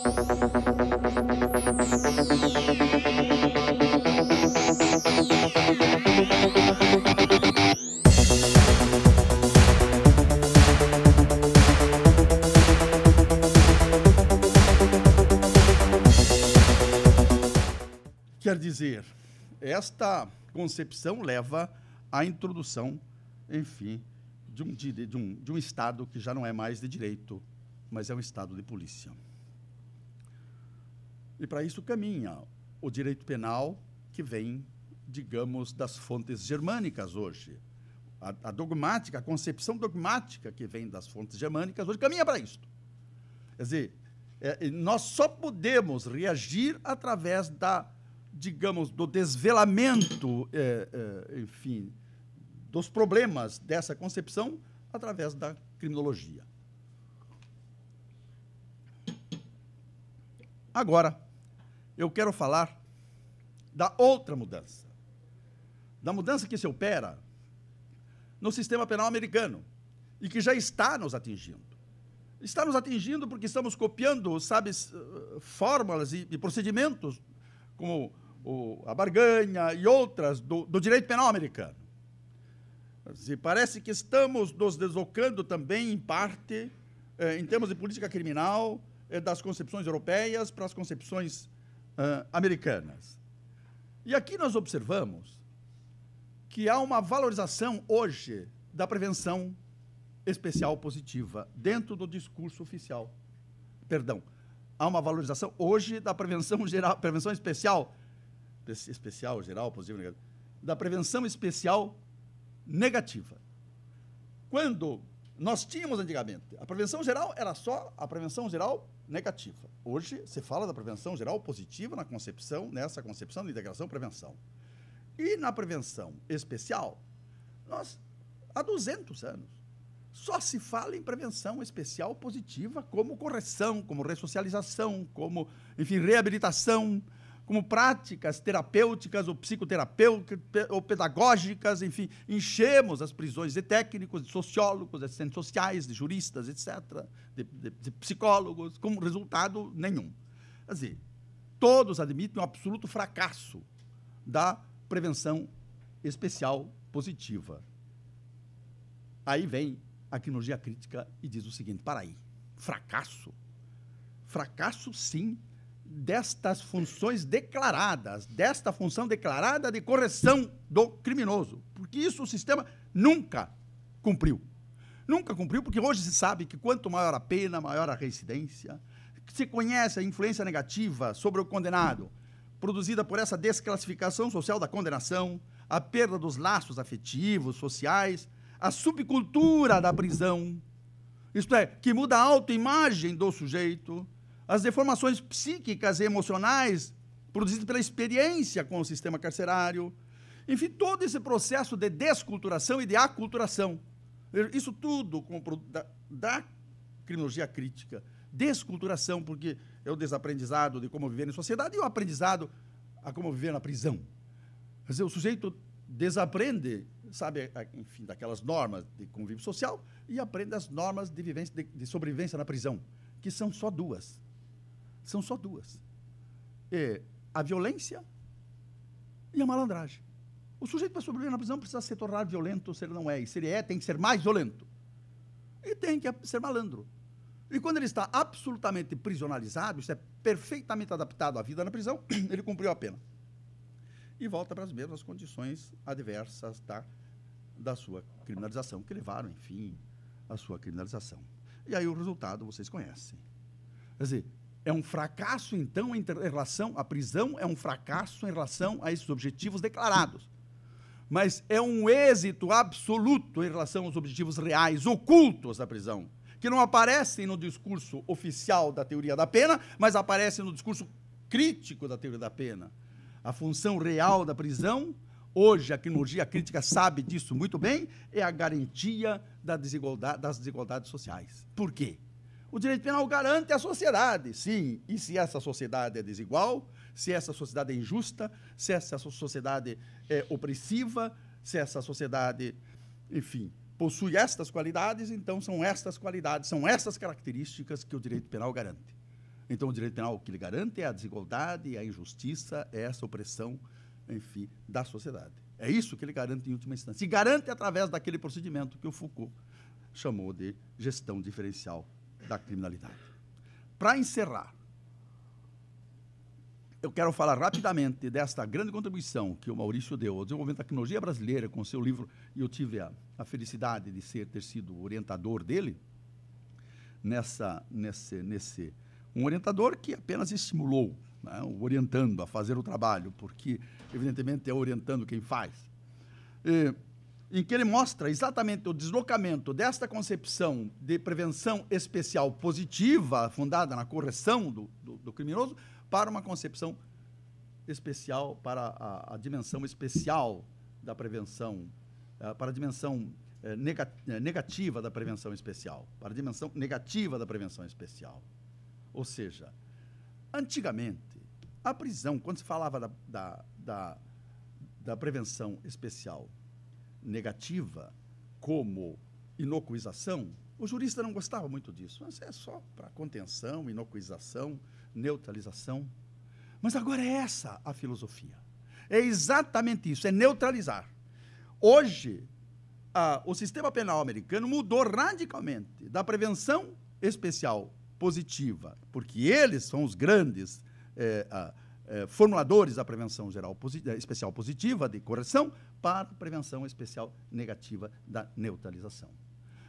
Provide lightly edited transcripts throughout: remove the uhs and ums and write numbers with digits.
Quer dizer, esta concepção leva à introdução, enfim, de um Estado que já não é mais de direito, mas é um Estado de polícia. E para isso caminha o direito penal que vem, digamos, das fontes germânicas hoje. A dogmática, a concepção dogmática que vem das fontes germânicas hoje caminha para isso. Quer dizer, nós só podemos reagir através digamos, do desvelamento, enfim, dos problemas dessa concepção através da criminologia. Agora, eu quero falar da outra mudança, da mudança que se opera no sistema penal americano e que já está nos atingindo. Está nos atingindo porque estamos copiando, sabe, fórmulas e procedimentos como a barganha e outras do direito penal americano. Parece que estamos nos deslocando também, em parte, em termos de política criminal, das concepções europeias para as concepções americanas. E aqui nós observamos que há uma valorização hoje da prevenção especial positiva dentro do discurso oficial. Perdão, há uma valorização hoje da prevenção geral, prevenção especial geral, positiva, negativa, da prevenção especial negativa. Quando nós tínhamos antigamente, a prevenção geral era só a prevenção geral negativa. Hoje se fala da prevenção geral positiva nessa concepção de integração e prevenção. E na prevenção especial, nós, há 200 anos, só se fala em prevenção especial positiva como correção, como ressocialização, como, enfim, reabilitação, como práticas terapêuticas ou psicoterapêuticas ou pedagógicas, enfim, enchemos as prisões de técnicos, de sociólogos, de assistentes sociais, de juristas, etc., de psicólogos, como resultado nenhum. Quer dizer, todos admitem um absoluto fracasso da prevenção especial positiva. Aí vem a criminologia crítica e diz o seguinte: para aí, fracasso? Fracasso, sim, destas funções declaradas, desta função declarada de correção do criminoso, porque isso o sistema nunca cumpriu. Nunca cumpriu, porque hoje se sabe que quanto maior a pena, maior a reincidência, se conhece a influência negativa sobre o condenado, produzida por essa desclassificação social da condenação, a perda dos laços afetivos, sociais, a subcultura da prisão, isto é, que muda a autoimagem do sujeito, as deformações psíquicas e emocionais produzidas pela experiência com o sistema carcerário, enfim, todo esse processo de desculturação e de aculturação. Isso tudo da criminologia crítica. Desculturação, porque é o desaprendizado de como viver em sociedade e o aprendizado a como viver na prisão. Quer dizer, o sujeito desaprende, sabe, enfim, daquelas normas de convívio social e aprende as normas de vivência, de sobrevivência na prisão, que são só duas. São só duas. A violência e a malandragem. O sujeito, para sobreviver na prisão, precisa se tornar violento se ele não é. E se ele é, tem que ser mais violento. E tem que ser malandro. E quando ele está absolutamente prisionalizado, isso é perfeitamente adaptado à vida na prisão, ele cumpriu a pena. E volta para as mesmas condições adversas da sua criminalização, que levaram, enfim, à sua criminalização. E aí o resultado vocês conhecem. Quer dizer, é um fracasso, então, em relação à prisão, é um fracasso em relação a esses objetivos declarados. Mas é um êxito absoluto em relação aos objetivos reais, ocultos da prisão, que não aparecem no discurso oficial da teoria da pena, mas aparecem no discurso crítico da teoria da pena. A função real da prisão, hoje a criminologia crítica sabe disso muito bem, é a garantia das desigualdades sociais. Por quê? O direito penal garante a sociedade, sim, e se essa sociedade é desigual, se essa sociedade é injusta, se essa sociedade é opressiva, se essa sociedade, enfim, possui estas qualidades, então são estas qualidades, são essas características que o direito penal garante. Então, o direito penal o que lhe garante é a desigualdade, a injustiça, essa opressão, enfim, da sociedade. É isso que ele garante em última instância. E garante através daquele procedimento que o Foucault chamou de gestão diferencial da criminalidade. Para encerrar, eu quero falar rapidamente desta grande contribuição que o Maurício deu ao desenvolvimento da criminologia brasileira com seu livro, e eu tive a felicidade de ter sido orientador dele, um orientador que apenas estimulou, né, orientando a fazer o trabalho, porque, evidentemente, é orientando quem faz, em que ele mostra exatamente o deslocamento desta concepção de prevenção especial positiva, fundada na correção do criminoso, para uma concepção especial, para a dimensão especial da prevenção, para a dimensão negativa da prevenção especial, para a dimensão negativa da prevenção especial. Ou seja, antigamente, a prisão, quando se falava da prevenção especial negativa como inocuização, o jurista não gostava muito disso. Mas é só para contenção, inocuização, neutralização. Mas agora é essa a filosofia. É exatamente isso, é neutralizar. Hoje, o sistema penal americano mudou radicalmente da prevenção especial positiva, porque eles são os grandes formuladores da prevenção especial positiva, de correção, para a prevenção especial negativa da neutralização.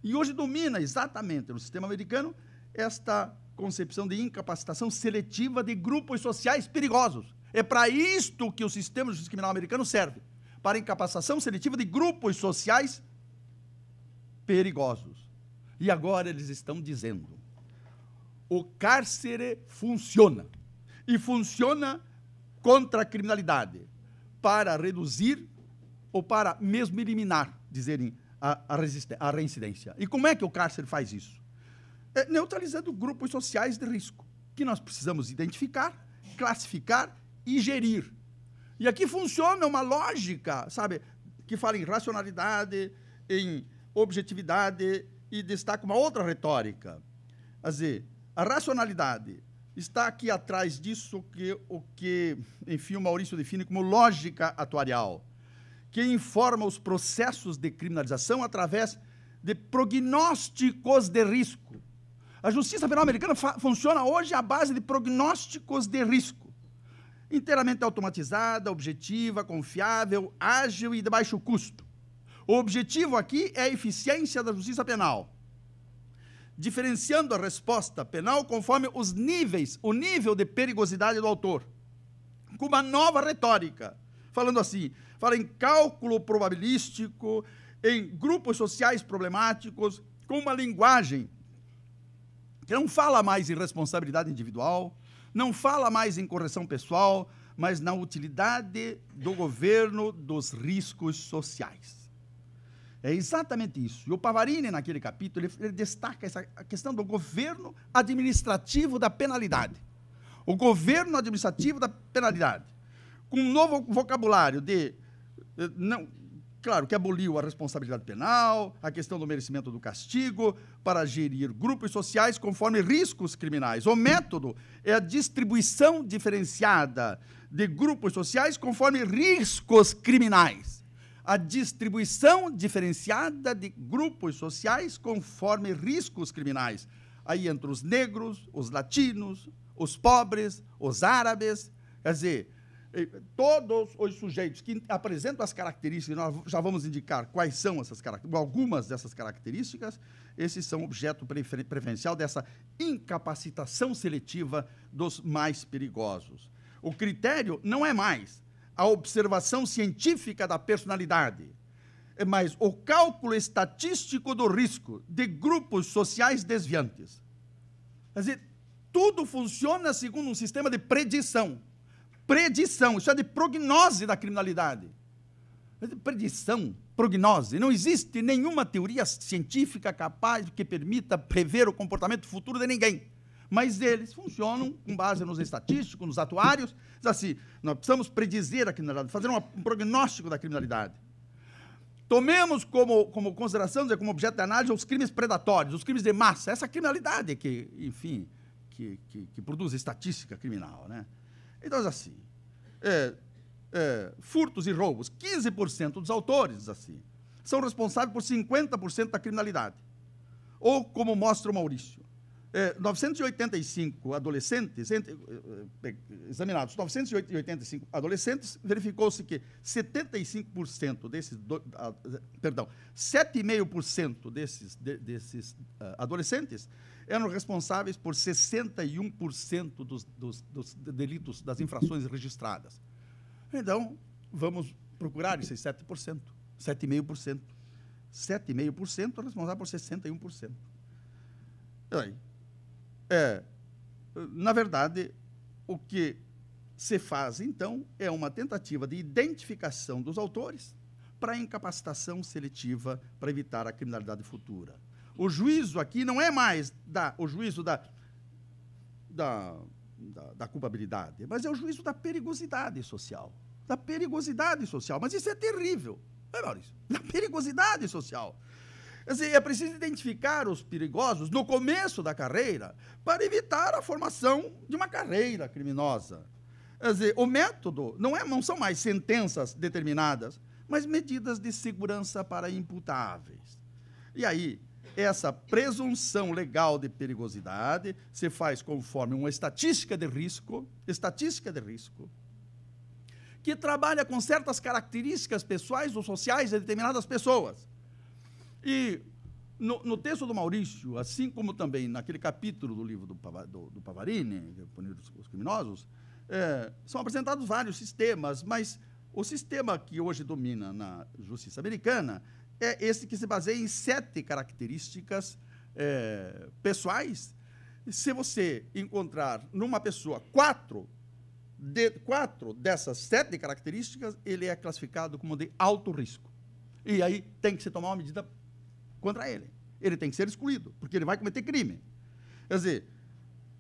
E hoje domina exatamente no sistema americano esta concepção de incapacitação seletiva de grupos sociais perigosos. É para isto que o sistema de justiça criminal americano serve, para incapacitação seletiva de grupos sociais perigosos. E agora eles estão dizendo: o cárcere funciona, e funciona contra a criminalidade, para reduzir ou para mesmo eliminar, dizerem, a reincidência. E como é que o cárcere faz isso? Neutralizando grupos sociais de risco, que nós precisamos identificar, classificar e gerir. E aqui funciona uma lógica, sabe, que fala em racionalidade, em objetividade, e destaca uma outra retórica. Quer dizer, a racionalidade está aqui atrás disso que, enfim, o Maurício define como lógica atuarial, que informa os processos de criminalização através de prognósticos de risco. A justiça penal americana funciona hoje à base de prognósticos de risco, inteiramente automatizada, objetiva, confiável, ágil e de baixo custo. O objetivo aqui é a eficiência da justiça penal, diferenciando a resposta penal conforme os níveis, o nível de perigosidade do autor, com uma nova retórica, falando assim, fala em cálculo probabilístico, em grupos sociais problemáticos, com uma linguagem que não fala mais em responsabilidade individual, não fala mais em correção pessoal, mas na utilidade do governo dos riscos sociais. É exatamente isso. E o Pavarini, naquele capítulo, ele destaca a questão do governo administrativo da penalidade. O governo administrativo da penalidade, com um novo vocabulário claro, que aboliu a responsabilidade penal, a questão do merecimento do castigo, para gerir grupos sociais conforme riscos criminais. O método é a distribuição diferenciada de grupos sociais conforme riscos criminais. A distribuição diferenciada de grupos sociais conforme riscos criminais. Aí entre os negros, os latinos, os pobres, os árabes, quer dizer, todos os sujeitos que apresentam as características, nós já vamos indicar quais são essas características, algumas dessas características, esses são objeto preferencial dessa incapacitação seletiva dos mais perigosos. O critério não é mais a observação científica da personalidade, mas o cálculo estatístico do risco de grupos sociais desviantes. Quer dizer, tudo funciona segundo um sistema de predição. Predição, isso é de prognose da criminalidade. Predição, prognose. Não existe nenhuma teoria científica capaz que permita prever o comportamento futuro de ninguém. Mas eles funcionam com base nos estatísticos, nos atuários. Diz assim, nós precisamos predizer a criminalidade, fazer um prognóstico da criminalidade. Tomemos como consideração, como objeto de análise, os crimes predatórios, os crimes de massa, essa criminalidade que, enfim, que produz estatística criminal, né? Então, assim, furtos e roubos, 15% dos autores, assim, são responsáveis por 50% da criminalidade. Ou, como mostra o Maurício, 985 adolescentes, examinados 985 adolescentes, verificou-se que 75% desses, 7,5% desses adolescentes eram responsáveis por 61% dos delitos, das infrações registradas. Então, vamos procurar esses 7%, 7,5%. 7,5% é responsável por 61%. Aí, na verdade, o que se faz, então, é uma tentativa de identificação dos autores para incapacitação seletiva para evitar a criminalidade futura. O juízo aqui não é mais o juízo da culpabilidade, mas é o juízo da perigosidade social. Da perigosidade social. Mas isso é terrível. Maurício, da perigosidade social. Quer dizer, é preciso identificar os perigosos no começo da carreira para evitar a formação de uma carreira criminosa. Quer dizer, o método não são mais sentenças determinadas, mas medidas de segurança para imputáveis. E aí, essa presunção legal de perigosidade se faz conforme uma estatística de risco, que trabalha com certas características pessoais ou sociais de determinadas pessoas. E no texto do Maurício, assim como também naquele capítulo do livro do Pavarini, Punir os Criminosos, são apresentados vários sistemas, mas o sistema que hoje domina na justiça americana é esse que se baseia em 7 características pessoais. Se você encontrar numa pessoa 4 dessas 7 características, ele é classificado como de alto risco. E aí tem que se tomar uma medida contra ele. Ele tem que ser excluído, porque ele vai cometer crime. Quer dizer,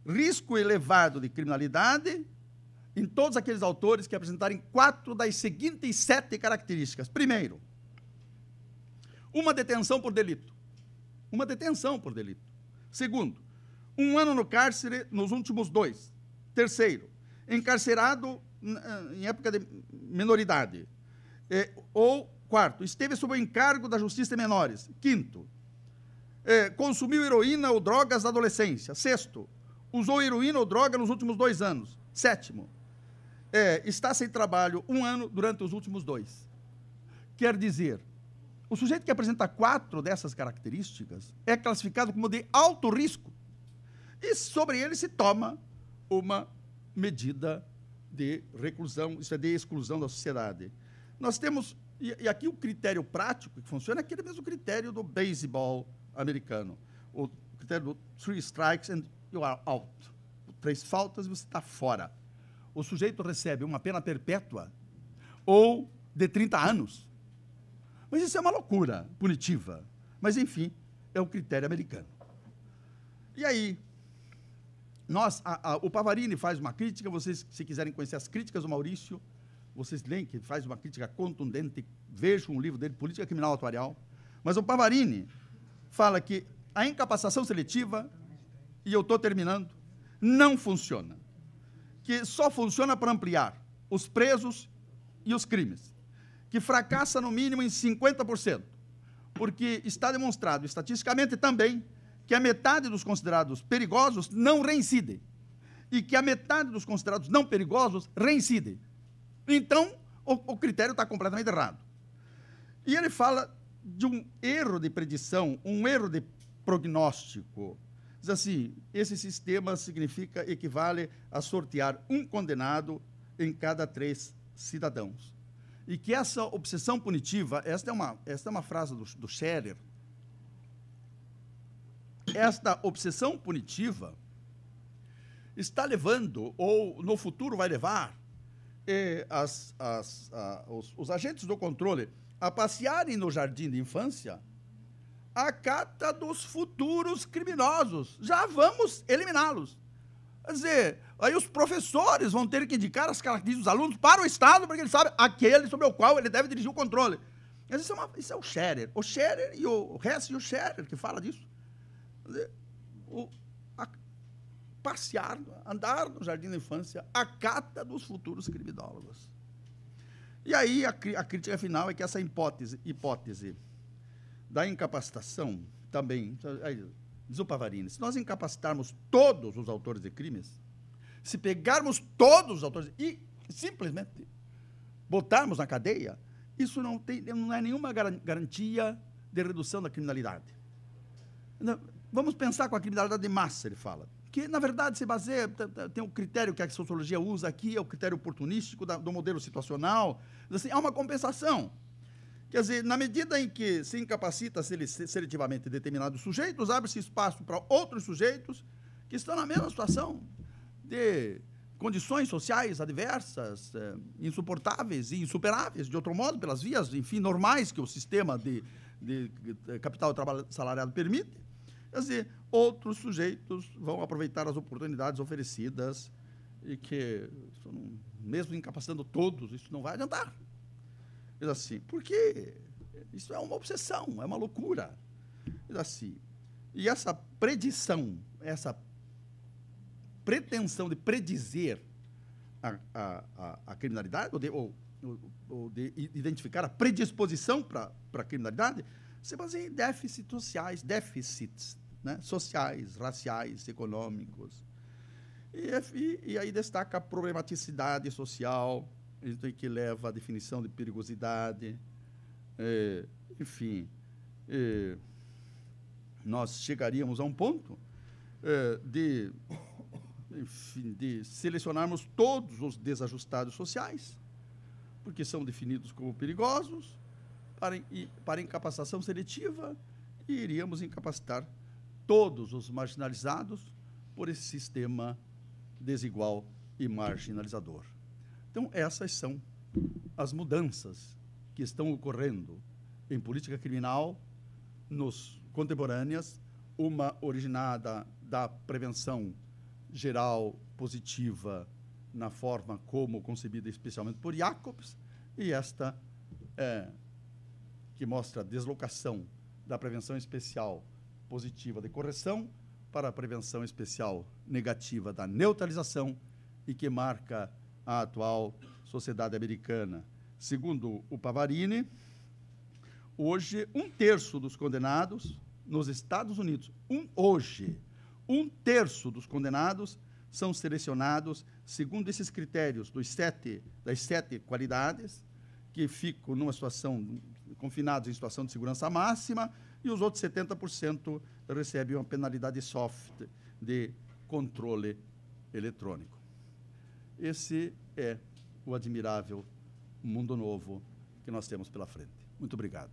risco elevado de criminalidade em todos aqueles autores que apresentarem 4 das seguintes 7 características. Primeiro, uma detenção por delito. Uma detenção por delito. Segundo, 1 ano no cárcere nos últimos 2. Terceiro, encarcerado em época de menoridade. Ou, quarto, esteve sob o encargo da justiça de menores. Quinto, consumiu heroína ou drogas na adolescência. Sexto, usou heroína ou droga nos últimos 2 anos. Sétimo, está sem trabalho 1 ano durante os últimos 2. Quer dizer, o sujeito que apresenta 4 dessas características é classificado como de alto risco. E sobre ele se toma uma medida de reclusão, isso é, de exclusão da sociedade. Nós temos, e aqui o critério prático que funciona é aquele mesmo critério do beisebol americano, o critério do 3 strikes and you are out. 3 faltas e você está fora. O sujeito recebe uma pena perpétua ou de 30 anos. Mas isso é uma loucura punitiva. Mas, enfim, é o critério americano. E aí, o Pavarini faz uma crítica, vocês, se quiserem conhecer as críticas do Maurício, vocês leem que ele faz uma crítica contundente, vejam um livro dele, Política Criminal Atuarial. Mas o Pavarini fala que a incapacitação seletiva, e eu estou terminando, não funciona. Que só funciona para ampliar os presos e os crimes. Que fracassa no mínimo em 50%. Porque está demonstrado estatisticamente também que a metade dos considerados perigosos não reincidem. E que a metade dos considerados não perigosos reincidem. Então, o critério está completamente errado. E ele fala de um erro de predição, um erro de prognóstico. Diz assim, esse sistema equivale a sortear um condenado em cada 3 cidadãos. E que essa obsessão punitiva, esta é uma frase do Scherer, esta obsessão punitiva está levando, ou no futuro vai levar, os agentes do controle a passearem no jardim de infância à cata dos futuros criminosos. Já vamos eliminá-los. Quer dizer, aí os professores vão ter que indicar as características dos alunos para o Estado, porque ele sabe aquele sobre o qual ele deve dirigir o controle. Mas isso é o Scherer. O Scherer e o Hess e o Scherer que fala disso. Quer dizer, passear, andar no jardim da infância, à cata dos futuros criminólogos. E aí a crítica final é que essa hipótese da incapacitação também, diz o Pavarini, se nós incapacitarmos todos os autores de crimes, se pegarmos todos os autores e simplesmente botarmos na cadeia, isso não é nenhuma garantia de redução da criminalidade. Vamos pensar com a criminalidade de massa, ele fala, que, na verdade, se baseia, tem um critério que a sociologia usa aqui, é o critério oportunístico do modelo situacional, assim, há uma compensação. Quer dizer, na medida em que se incapacita seletivamente determinados sujeitos, abre-se espaço para outros sujeitos que estão na mesma situação de condições sociais adversas, insuportáveis e insuperáveis, de outro modo, pelas vias, enfim, normais que o sistema de capital e trabalho salariado permite. Quer dizer, outros sujeitos vão aproveitar as oportunidades oferecidas e que, mesmo incapacitando todos, isso não vai adiantar. Diz assim, porque isso é uma obsessão, é uma loucura. Diz assim, e essa predição, essa pretensão de predizer a criminalidade, ou de identificar a predisposição para a criminalidade, se baseia em déficits, né, sociais, raciais, econômicos. E aí destaca a problematicidade social, que leva à definição de perigosidade. Enfim, nós chegaríamos a um ponto de selecionarmos todos os desajustados sociais, porque são definidos como perigosos, para incapacitação seletiva, e iríamos incapacitar todos os marginalizados por esse sistema desigual e marginalizador. Então, essas são as mudanças que estão ocorrendo em política criminal contemporâneas, uma originada da prevenção geral positiva na forma como concebida especialmente por Jacobs, e esta que mostra a deslocação da prevenção especial positiva de correção para a prevenção especial negativa da neutralização e que marca a atual sociedade americana. Segundo o Pavarini, hoje, 1/3 dos condenados nos Estados Unidos, hoje, 1/3 dos condenados são selecionados segundo esses critérios das 7 qualidades, que ficam numa situação, confinados em situação de segurança máxima, e os outros 70% recebem uma penalidade soft de controle eletrônico. Esse é o admirável mundo novo que nós temos pela frente. Muito obrigado.